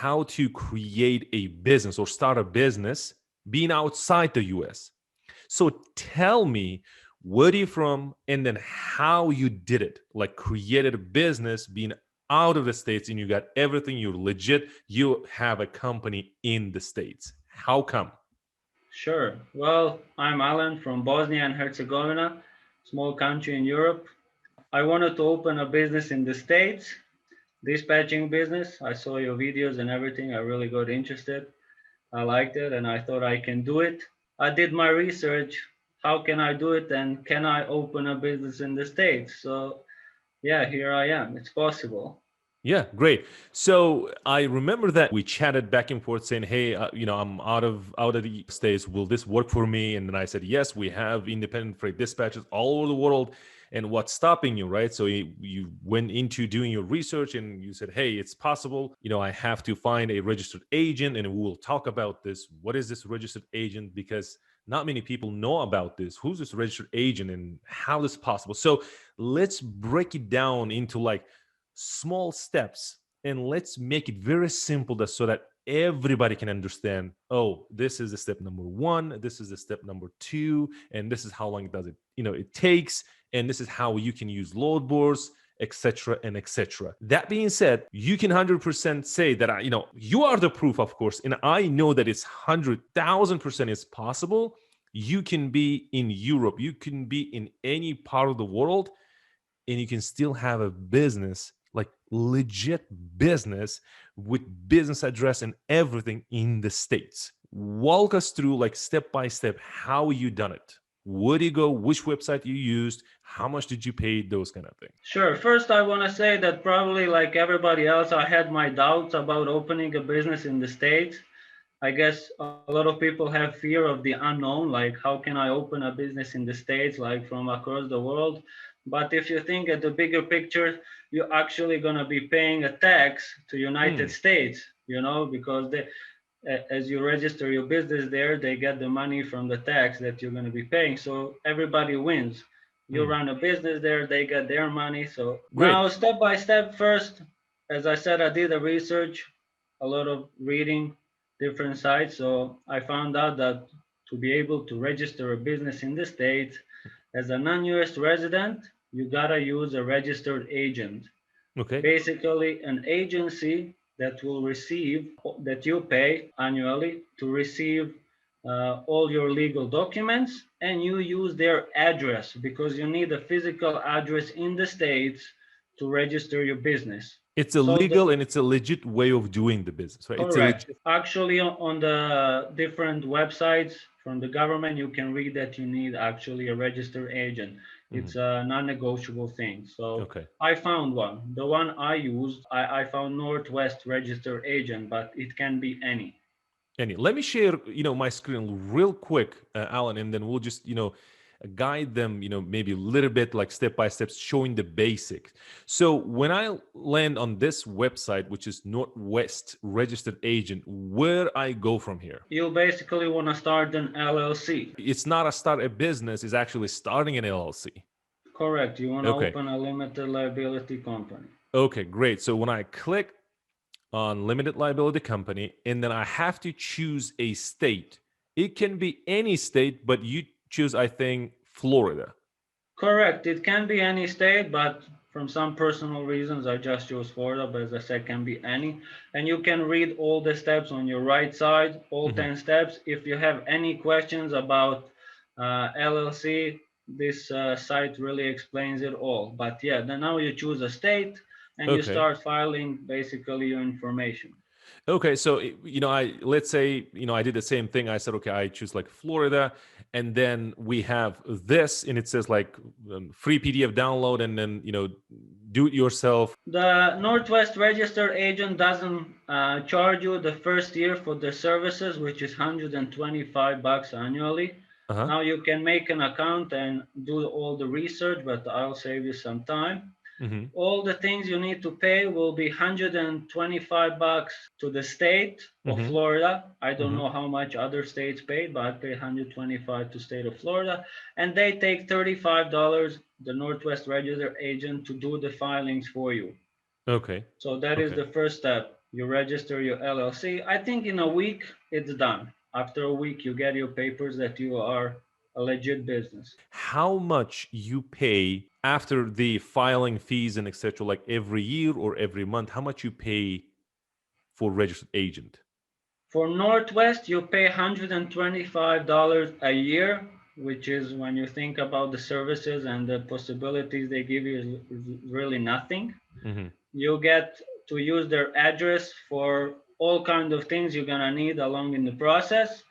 how to create a business or start a business being outside the US. So tell me, where are you from, and then how you did it, like created a business being out of the States, and you got everything, you're legit, you have a company in the States. How come? Sure. Well, I'm Alan from Bosnia and Herzegovina, small country in Europe. I wanted to open a business in the States, dispatching business. I saw your videos and everything. I really got interested. I liked it and I thought I can do it. I did my research. How can I do it and can I open a business in the States? So, yeah, here I am. It's possible. Yeah, great. So I remember that we chatted back and forth saying, "Hey, I'm out of the States. Will this work for me?" And then I said, "Yes, we have independent freight dispatches all over the world. And what's stopping you, right?" So you went into doing your research and you said, "Hey, it's possible. I have to find a registered agent, and we'll talk about this. What is this registered agent? Because not many people know about this. Who's this registered agent, and how is this possible?" So let's break it down into like small steps, and let's make it very simple so that everybody can understand. Oh, this is the step number one, this is the step number two, and this is how long does it it takes, and this is how you can use load boards, etc. and etc. That being said, you can 100% say that you are the proof, of course, and I know that it's 100,000% is possible. You can be in Europe, you can be in any part of the world, and you can still have a business, like legit business, with business address and everything in the States. Walk us through, like, step by step, how you done it. Where do you go, which website you used, how much did you pay, those kind of things. Sure. First, I want to say that probably like everybody else, I had my doubts about opening a business in the States. I guess a lot of people have fear of the unknown, like how can I open a business in the States, like from across the world. But if you think at the bigger picture, you're actually going to be paying a tax to United Hmm. States, because as you register your business there, they get the money from the tax that you're going to be paying. So everybody wins. You Hmm. run a business there, they get their money. So Great. now, step by step, first, as I said, I did a research, a lot of reading different sites. So I found out that to be able to register a business in the States as a non-US resident, you gotta use a registered agent. Okay. Basically, an agency that will receive, that you pay annually to receive all your legal documents, and you use their address because you need a physical address in the States to register your business. It's a So legal and it's a legit way of doing the business, right? It's a correct. legit. Actually, on the different websites from the government, you can read that you need actually a registered agent. Mhm. It's a non-negotiable thing. So Okay. I found one. The one I used, I found Northwest registered agent, but it can be any. Let me share, my screen real quick, Alan, and then we'll just, guide them, maybe a little bit, like step by step, showing the basics. So when I land on this website, which is Northwest Registered Agent, where I go from here? You basically want to start an LLC. It's not a start a business; it's actually starting an LLC. Correct. You want to Okay. open a limited liability company. Okay, great. So when I click on limited liability company, and then I have to choose a state. It can be any state, but you choose, I think, Florida. Correct. It can be any state, but from some personal reasons, I just chose Florida. But as I said, can be any. And you can read all the steps on your right side, all Mhm. 10 steps. If you have any questions about LLC, this site really explains it all. But yeah, then now you choose a state and you Okay. start filing basically your information. Okay, so I let's say I did the same thing. I said, okay, I choose like Florida, and then we have this, and it says like free PDF download, and then do it yourself. The Northwest registered agent doesn't charge you the first year for the services, which is $125 annually. Uh huh. Now you can make an account and do all the research, but I'll save you some time. Hmm. All the things you need to pay will be $125 to the state of Hmm. Florida. I don't Hmm. know how much other states pay, but I pay 125 to state of Florida. And they take $35, the Northwest Register agent, to do the filings for you. Okay. So that is Okay. the first step. You register your LLC. I think in a week it's done. After a week, you get your papers that you are a legit business. How much you pay after the filing fees and etc., like every year or every month, how much you pay for registered agent? For Northwest, you pay $125 a year, which is when you think about the services and the possibilities they give you is really nothing. Hmm. You get to use their address for all kinds of things you're gonna need along in the process.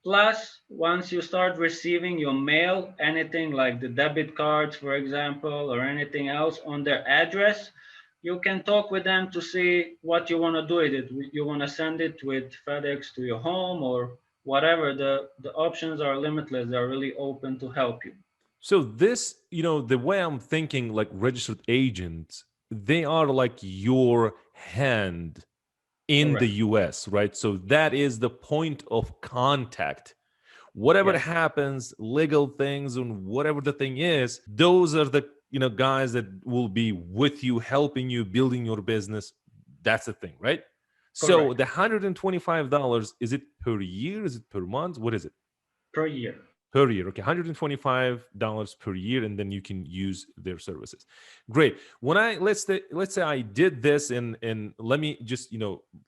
Plus, once you start receiving your mail, anything like the debit cards, for example, or anything else on their address, you can talk with them to see what you want to do with it. You want to send it with FedEx to your home or whatever. The options are limitless. They're really open to help you. So this, the way I'm thinking, like registered agents, they are like your hand in the Correct. US, right? So that is the point of contact. Whatever Yes, happens, legal things and whatever the thing is, those are the guys that will be with you, helping you, building your business. That's the thing, right? So correct. the $125, is it per year? Is it per month? What is it? Per year. Per year. Okay, $125 per year, and then you can use their services. Great. When I let's say I did this, and let me just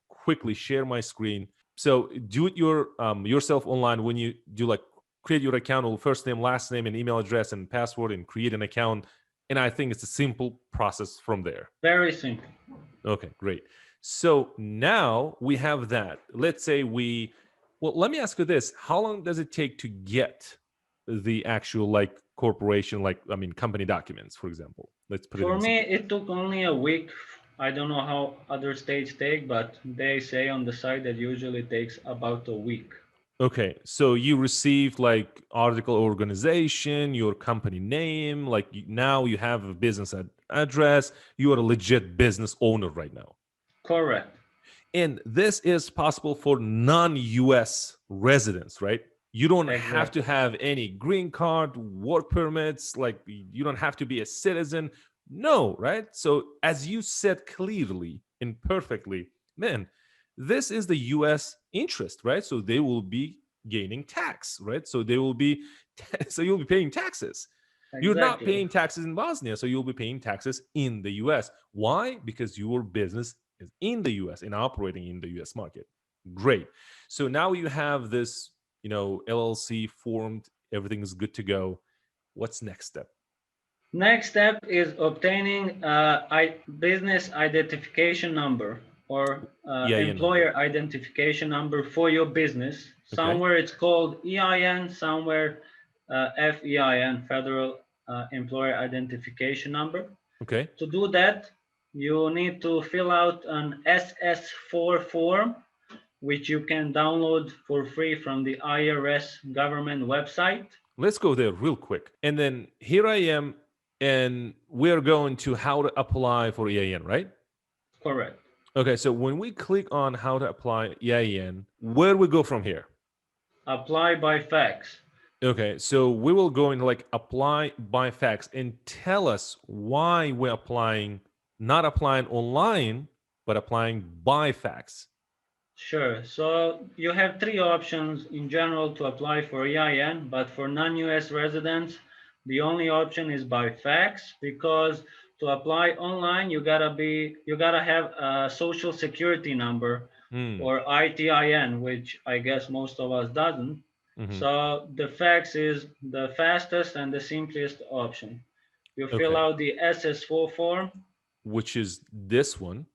quickly share my screen. So do it yourself online. When you do, like, create your account, or first name, last name, and email address and password, and create an account. And I think it's a simple process from there. Very simple. Okay, great. So now we have that. Let's say well, let me ask you this. How long does it take to get the actual, like, corporation, like, I mean, company documents, for example? Let's put it For in me, simple. it took only a week. I don't know how other states take, but they say on the site that usually takes about a week. Okay, so you received like article organization, your company name, like now you have a business address. You are a legit business owner right now. Correct. And this is possible for non-US residents, right? You don't have to Exactly. have any green card, work permits, like you don't have to be a citizen. No, right? So as you said clearly and perfectly, man, this is the US interest, right? So they will be gaining tax, right? So they will be so you'll be paying taxes. You're not Exactly. paying taxes in Bosnia, so you'll be paying taxes in the US. Why? Because your business is in the US and operating in the US market. Great. So now you have this, LLC formed, everything is good to go. What's next step? Next step is obtaining business identification number or EIN number. employer identification number for your business. Okay. Somewhere it's called EIN, somewhere FEIN, Federal Employer Identification Number. Okay. To do that, you need to fill out an SS4 form, which you can download for free from the IRS government website. Let's go there real quick. And then here I am, and we're going to how to apply for EIN, right? Correct. Okay, so when we click on how to apply EIN, where do we go from here? Apply by fax. Okay, so we will go into like apply by fax and tell us why we're applying, not applying online, but applying by fax. Sure. So you have three options in general to apply for EIN, but for non-US residents, the only option is by fax because to apply online, you gotta have a social security number Hmm. or ITIN, which I guess most of us doesn't. Hmm. So the fax is the fastest and the simplest option. You fill Okay, out the SS4 form. which is this one.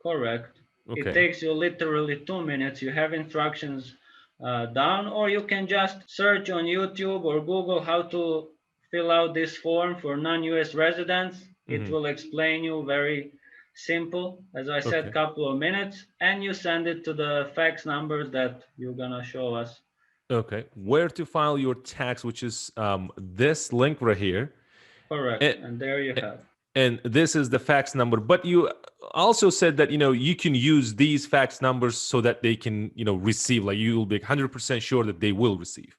Correct. It Okay. takes you literally 2 minutes. You have instructions down, or you can just search on YouTube or Google how to fill out this form for non-US residents. It Hmm. will explain you very simple, as I said, Okay. couple of minutes, and you send it to the fax numbers that you're gonna show us. Okay. Where to file your tax, which is this link right here. Correct. And, And there you have. and this is the fax number. But you also said that you can use these fax numbers so that they can receive. Like, you will be 100% sure that they will receive.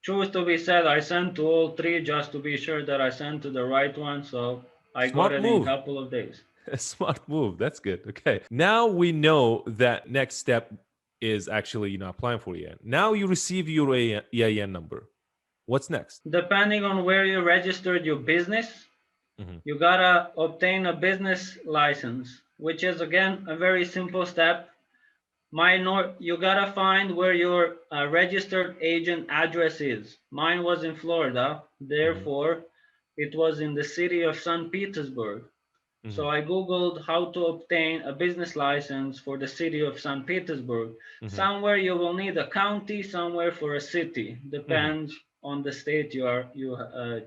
Truth to be said, I sent to all three just to be sure that I sent to the right one, so I got Smart it in a move. couple of days. A smart move. That's good. Okay. Now we know that next step is actually, applying for EIN. Now you receive your EIN number. What's next? Depending on where you registered your business, Hmm. you gotta obtain a business license, which is again a very simple step. You gotta find where your registered agent address is. Mine was in Florida, Hmm. therefore it was in the city of St. Petersburg. Hmm. So I Googled how to obtain a business license for the city of St. Petersburg. Hmm. Somewhere you will need a county, somewhere for a city. Hmm. Depends on the state you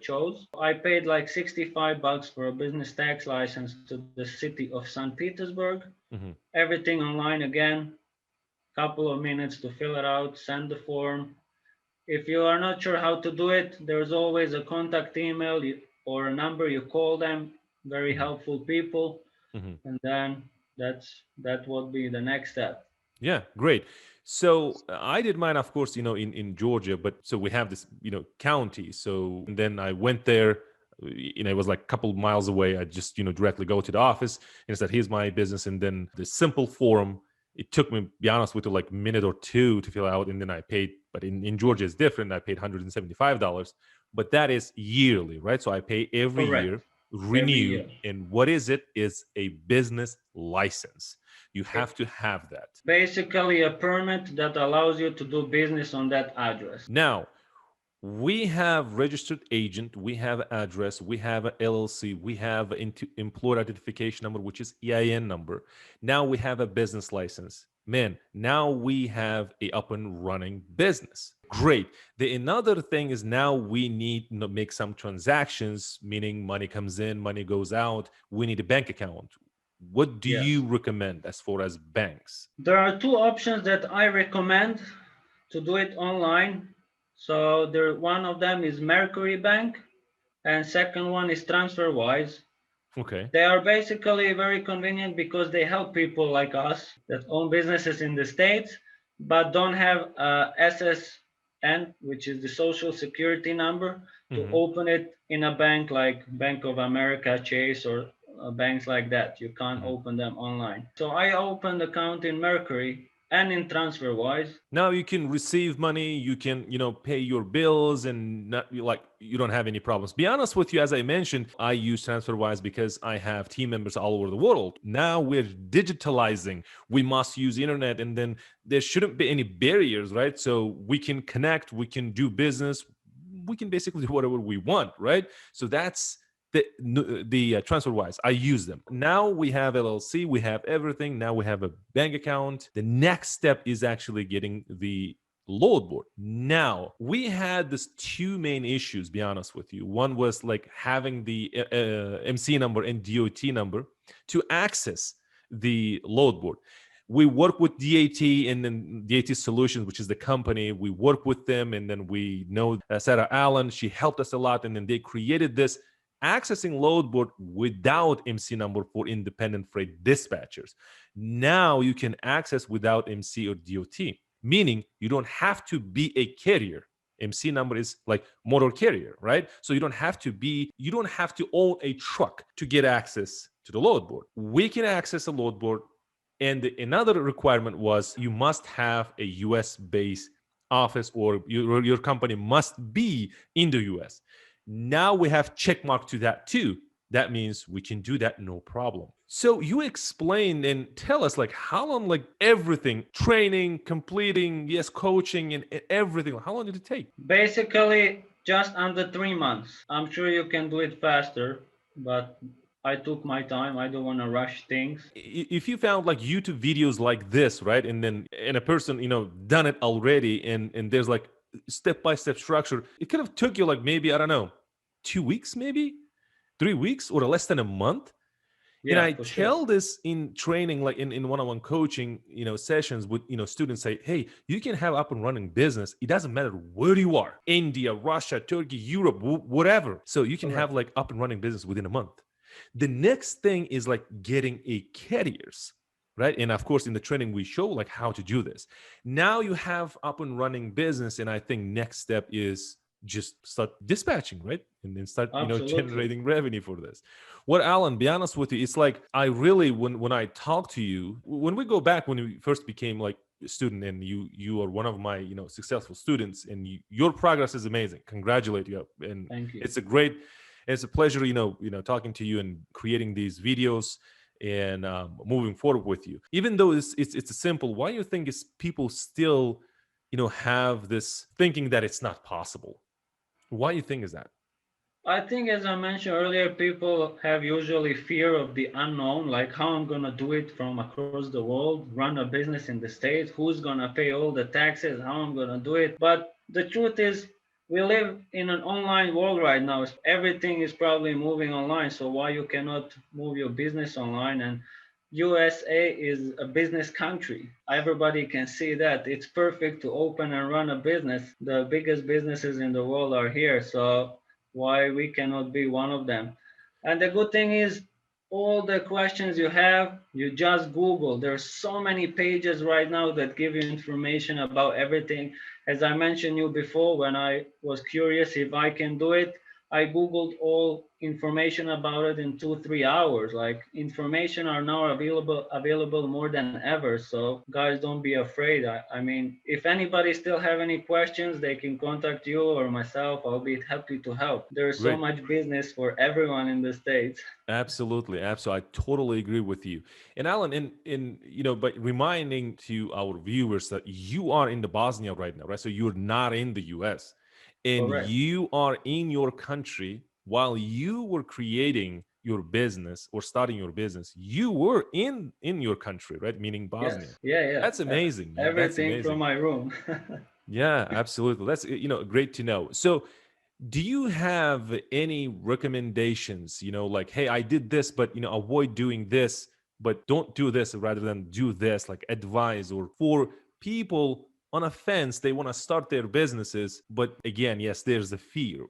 chose. I paid like $65 for a business tax license to the city of St. Petersburg. Hmm. Everything online again. Couple of minutes to fill it out, send the form. If you are not sure how to do it, there's always a contact email or a number. You call them. Very Hmm. helpful people, Hmm. and then that would be the next step. Yeah, great. So I did mine, of course, in Georgia, but so we have this, county. So and then I went there, it was like a couple miles away. I just, directly go to the office and said, here's my business. And then the simple form, it took me, be honest with you, like a minute or two to fill out. And then I paid, but in Georgia it's different. I paid $175, but that is yearly, right? So I pay every year, Correct. Every renew. year. And what is it? Is a business license. You have It, to have that. basically a permit that allows you to do business on that address. Now, we have registered agent, we have address, we have a LLC, we have employer identification number, which is EIN number. Now we have a business license. Man, now we have a up and running business. Great. The another thing is now we need to make some transactions, meaning money comes in, money goes out. We need a bank account. What do you Yes. recommend as far as banks? There are two options that I recommend to do it online. So one of them is Mercury Bank, and second one is TransferWise. Okay. They are basically very convenient because they help people like us that own businesses in the States but don't have a SSN, which is the Social Security number, to Hmm. open it in a bank like Bank of America, Chase, or banks like that. You can't open them online. So I opened account in Mercury and in TransferWise. Now you can receive money, you can, pay your bills and not like you don't have any problems. Be honest with you, as I mentioned, I use TransferWise because I have team members all over the world. Now we're digitalizing. We must use internet and then there shouldn't be any barriers, right? So we can connect, we can do business, we can basically do whatever we want, right? So that's the TransferWise. I use them. Now we have LLC, we have everything. Now we have a bank account. The next step is actually getting the load board. Now we had this two main issues, be honest with you. One was like having the MC number and DOT number to access the load board. We work with DAT and then DAT Solutions, which is the company. We work with them, and then we know Sarah Allen. She helped us a lot, and then they created this accessing load board without MC number for independent freight dispatchers. Now you can access without MC or DOT, meaning you don't have to be a carrier. MC number is like motor carrier, right? So you don't have to own a truck to get access to the load board. We can access a load board. And another requirement was you must have a US based office, or your company must be in the US. Now we have check mark to that too. That means we can do that no problem. So you explain and tell us like how long, like everything, training, completing, yes, coaching and everything. How long did it take? Basically, just under 3 months. I'm sure you can do it faster, but I took my time. I don't want to rush things. If you found like YouTube videos like this, right, and then and a person done it already, and there's like step by step structure, it could have took you like maybe I don't know, 2 weeks, maybe 3 weeks, or less than a month. And Yeah, I for sure. tell this in training, like in one-on-one coaching, sessions with, students say, hey, you can have up and running business. It doesn't matter where you are, India, Russia, Turkey, Europe, whatever. So you can have Correct. like up and running business within a month. The next thing is like getting a carriers, right? And of course, in the training, we show like how to do this. Now you have up and running business. And I think next step is just start dispatching, right? And then start, Absolutely. generating revenue for this. What, Alan, be honest with you, it's like I really, when I talk to you, when we go back, when we first became like a student, and you are one of my successful students, and your progress is amazing. Congratulate you, and Thank you. it's a great, it's a pleasure, talking to you and creating these videos and moving forward with you. Even though it's a simple, why you think is people still, have this thinking that it's not possible? Why you think is that? I think, as I mentioned earlier, people have usually fear of the unknown, like how I'm going to do it from across the world, run a business in the States, who's going to pay all the taxes, how I'm going to do it. But the truth is, we live in an online world right now. Everything is probably moving online. So why you cannot move your business online? And USA is a business country. Everybody can see that. It's perfect to open and run a business. The biggest businesses in the world are here. So why we cannot be one of them? And the good thing is, all the questions you have, you just Google. There's so many pages right now that give you information about everything. As I mentioned you before, when I was curious if I can do it, I Googled all information about it in 2, 3 hours. Like, information are now available more than ever. So guys, don't be afraid. I mean, if anybody still have any questions, they can contact you or myself. I'll be happy to help. There's so Great. much business for everyone in the States. Absolutely, absolutely. I totally agree with you. And Alan, but reminding to our viewers that you are in the Bosnia right now, right? So you're not in the US, and Correct. you are in your country while you were creating your business or starting your business. You were in your country, right? Meaning Bosnia. Yes. Yeah, yeah. That's amazing. That's Everything from amazing. my room. Yeah, absolutely. That's great to know. So do you have any recommendations, like, hey, I did this, but avoid doing this, but don't do this rather than do this, like advice, or for people on a fence, they want to start their businesses, but again, yes, there's a fear.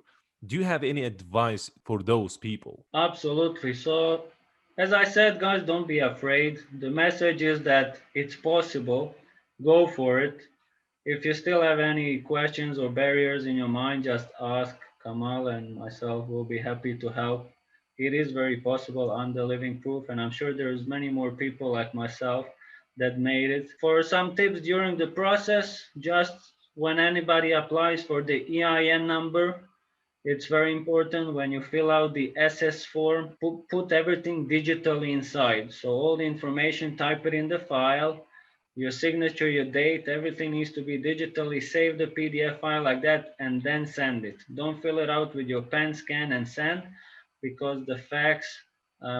Do you have any advice for those people? Absolutely. So, as I said, guys, don't be afraid. The message is that it's possible. Go for it. If you still have any questions or barriers in your mind, just ask. Kamal and myself will be happy to help. It is very possible. I'm the living proof, and I'm sure there's many more people like myself that made it. For some tips during the process, just when anybody applies for the EIN number, it's very important when you fill out the SS form, put everything digitally inside. So all the information, type it in the file, your signature, your date, everything needs to be digitally. Save the PDF file like that and then send it. Don't fill it out with your pen, scan and send, because the fax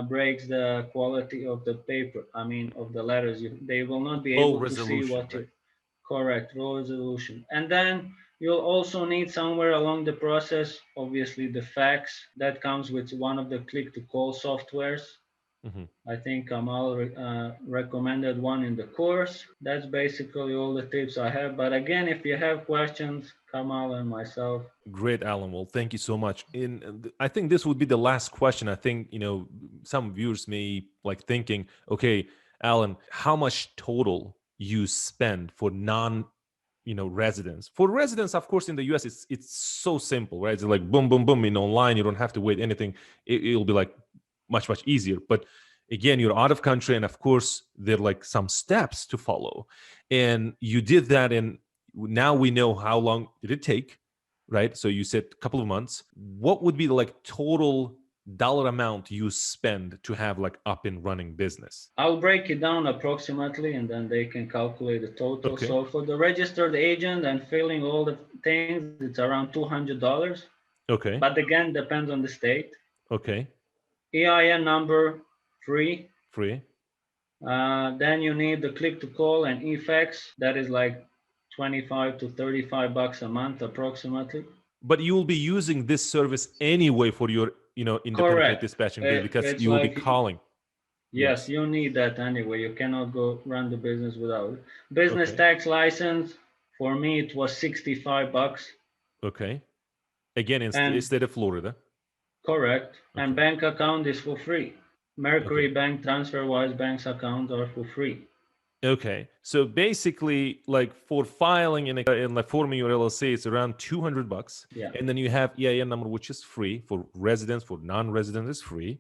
breaks the quality of the paper, I mean of the letters. They will not be Low able to see resolution, what right? you. Correct, raw resolution. And then you'll also need somewhere along the process, obviously, the fax that comes with one of the click to call softwares. Mhm. I think Kamal recommended one in the course. That's basically all the tips I have. But again, if you have questions, Kamal and myself. Great, Alan. Well, thank you so much. And I think this would be the last question. I think, some viewers may like thinking, okay, Alan, how much total you spend for non, residents? For residents, of course, in the US, it's so simple, right? It's like boom, boom, boom, online. You don't have to wait anything. It'll be like much, much easier. But again, you're out of country, and of course, there are like some steps to follow. And you did that, and now we know how long did it take, right? So you said a couple of months. What would be the like total dollar amount you spend to have like up and running business? I'll break it down approximately and then they can calculate the total. Okay. So for the registered agent and filling all the things, it's around $200. Okay. But again, depends on the state. Okay. EIN number, free. Free. Then you need the click to call and eFax. That is like 25 to 35 bucks a month approximately. But you will be using this service anyway for your, independent freight Correct. dispatching business, because It's you will be like, calling. yes, Yes. you need that anyway. You cannot go run the business without it. Business Okay. tax license, for me, it was 65 bucks. Okay. Again, in And state of Florida. correct. And Okay. bank account is for free. Mercury Okay. Bank, TransferWise banks accounts are for free. Okay. So basically, like for filing in like forming your LLC, it's around $200, Yeah. and then you have EIN number, which is free for residents. For non-residents, it's free.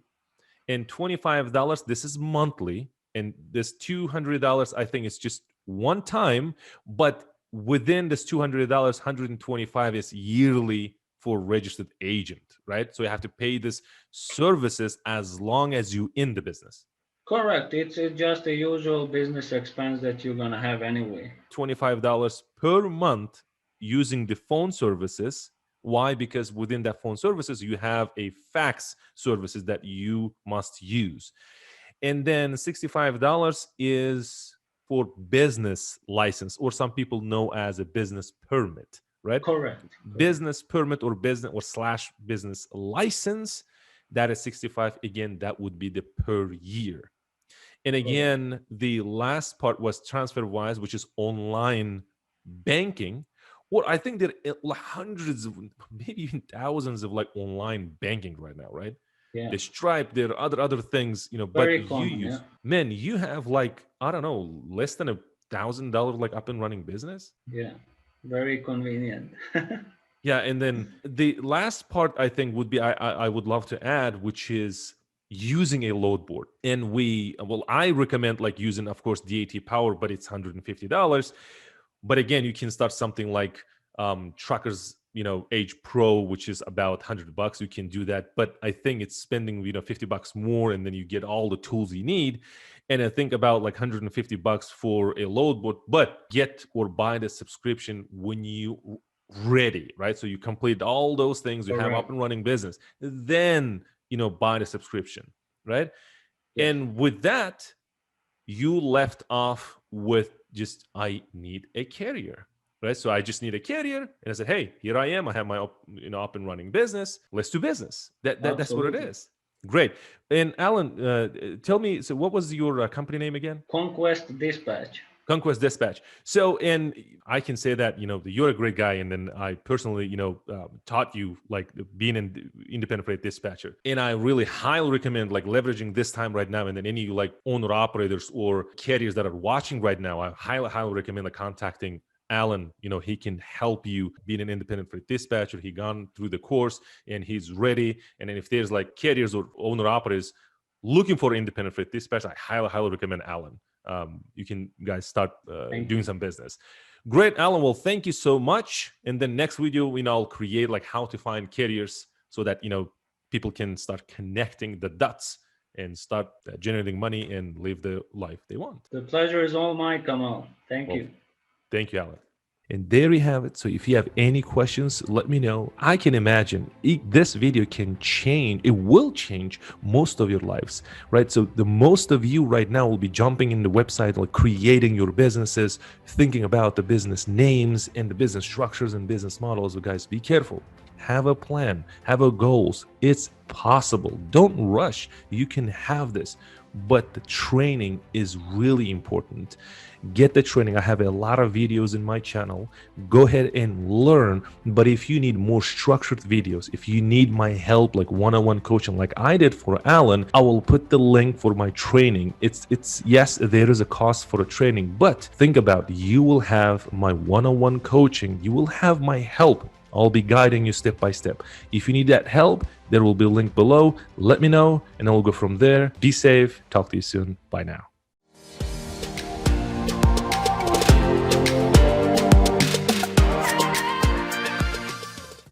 And $25, this is monthly. And this $200, I think it's just one time. But within this $200, $125 is yearly for registered agent, right? So you have to pay this services as long as you in the business. Correct. It's just a usual business expense that you're gonna have anyway. $25 per month using the phone services. Why? Because within that phone services, you have a fax services that you must use. And then $65 is for business license, or some people know as a business permit, right? Correct. Business permit or business or slash business license, that is 65. Again, that would be the per year. And again, the last part was TransferWise, which is online banking. Well, I think there are hundreds of, maybe even thousands of like online banking right now, right? Yeah. The Stripe, there are other things, Very but common, you use, yeah. man, you have like, I don't know, less than $1,000 like up and running business. Yeah. Very convenient. Yeah, and then the last part I think would be I would love to add, which is using a load board. And I recommend like using, of course, DAT Power, but it's $150. But again, you can start something like Truckers, Age Pro, which is about $100. You can do that, but I think it's spending $50 more, and then you get all the tools you need. And I think about like $150 for a load board, but get or buy the subscription when you ready, right? So you complete all those things, you have Correct. up and running business, then buy the subscription, right? Yes. And with that, you left off with just, I need a carrier, right? So I just need a carrier, and I said, hey, here I am. I have my up and running business. Let's do business. That's what it Absolutely. is. Great. And Alan, tell me, so what was your company name again? Conquest Dispatch. Conquest Dispatch. So, and I can say that, you're a great guy. And then I personally, taught you like being an independent freight dispatcher. And I really highly recommend like leveraging this time right now. And then any like owner operators or carriers that are watching right now, I highly recommend like contacting Alan. He can help you being an independent freight dispatcher. He gone through the course and he's ready. And then if there's like carriers or owner operators looking for independent freight dispatch, I highly recommend Alan. You can guys start doing some business. Great, Alan. Well, thank you so much. And then next video, I'll create like how to find carriers so that people can start connecting the dots and start generating money and live the life they want. The pleasure is all mine, Kamal. Thank you. Thank you, Alan. And there you have it. So if you have any questions, let me know. I can imagine this video can change. It will change most of your lives, right? So the most of you right now will be jumping in the website, like creating your businesses, thinking about the business names and the business structures and business models. So guys, be careful. Have a plan, have a goals. It's possible. Don't rush. You can have this, but the training is really important. Get the training. I have a lot of videos in my channel. Go ahead and learn. But if you need more structured videos, if you need my help, like one-on-one coaching, like I did for Alan, I will put the link for my training. It's yes, there is a cost for a training, but think about it. You will have my one-on-one coaching. You will have my help. I'll be guiding you step by step. If you need that help, there will be a link below. Let me know, and I'll go from there. Be safe. Talk to you soon. Bye now.